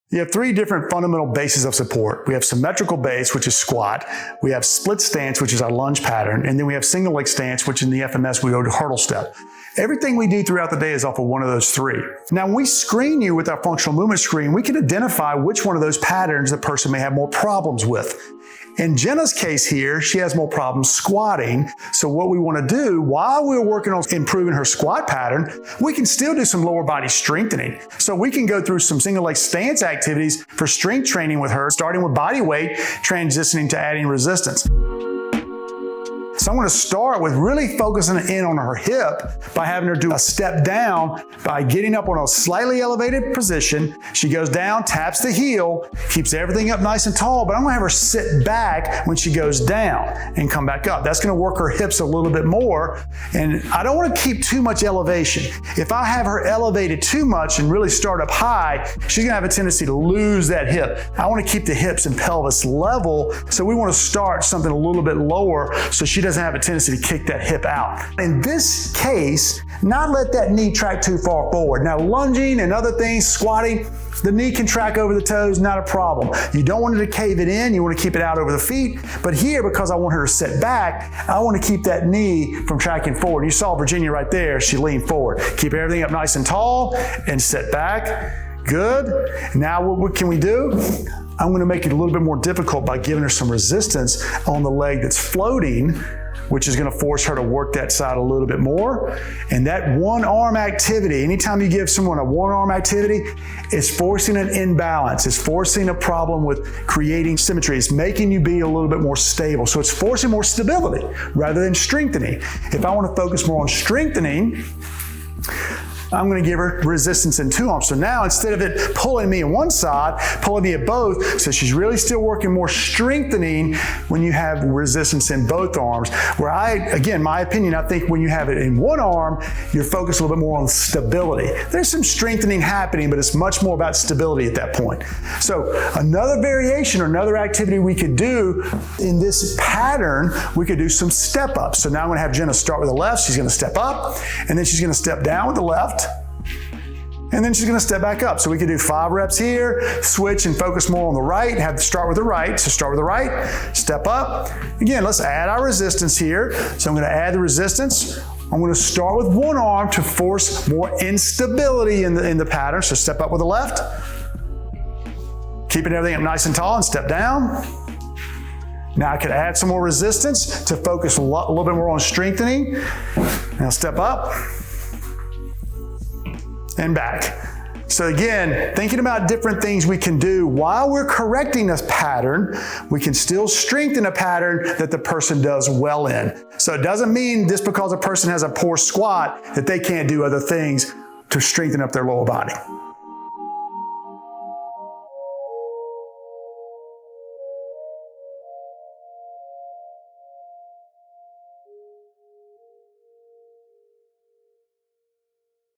You have three different fundamental bases of support. We have symmetrical base, which is squat. We have split stance, which is our lunge pattern. And then we have single leg stance, which in the FMS we go to hurdle step. Everything we do throughout the day is off of one of those three. Now, when we screen you with our functional movement screen, we can identify which one of those patterns the person may have more problems with. In Jenna's case here, she has more problems squatting. So what we want to do while we're working on improving her squat pattern, we can still do some lower body strengthening. So we can go through some single leg stance activities for strength training with her, starting with body weight, transitioning to adding resistance. So I'm going to start with really focusing in on her hip by having her do a step down by getting up on a slightly elevated position. She goes down, taps the heel, keeps everything up nice and tall, but I'm going to have her sit back when she goes down and come back up. That's going to work her hips a little bit more, and I don't want to keep too much elevation. If I have her elevated too much and really start up high, she's going to have a tendency to lose that hip. I want to keep the hips and pelvis level, so we want to start something a little bit lower so she doesn't have a tendency to kick that hip out. In this case, not let that knee track too far forward. Now, lunging and other things, squatting, the knee can track over the toes, not a problem. You don't want it to cave it in, you want to keep it out over the feet. But here, because I want her to sit back, I want to keep that knee from tracking forward. You saw Virginia right there, she leaned forward. Keep everything up nice and tall and sit back. Good. Now what can we do? I'm going to make it a little bit more difficult by giving her some resistance on the leg that's floating, which is going to force her to work that side a little bit more. And that one arm activity, anytime you give someone a one arm activity, it's forcing an imbalance. It's forcing a problem with creating symmetry. It's making you be a little bit more stable. So it's forcing more stability rather than strengthening. If I want to focus more on strengthening, I'm going to give her resistance in two arms. So now instead of it pulling me in one side, pulling me at both, so she's really still working more strengthening when you have resistance in both arms. Where again, my opinion, I think when you have it in one arm, you're focused a little bit more on stability. There's some strengthening happening, but it's much more about stability at that point. So another variation or another activity we could do in this pattern, we could do some step ups. So now I'm going to have Jenna start with the left. She's going to step up, and then she's going to step down with the left. And then she's going to step back up. So we could do 5 reps here, switch and focus more on the right, have to start with the right. So start with the right, step up. Again, let's add our resistance here. So I'm going to add the resistance. I'm going to start with one arm to force more instability in the pattern. So step up with the left, keeping everything up nice and tall, and step down. Now I could add some more resistance to focus a little bit more on strengthening. Now step up and back. So again, thinking about different things we can do while we're correcting a pattern, we can still strengthen a pattern that the person does well in. So it doesn't mean just because a person has a poor squat that they can't do other things to strengthen up their lower body.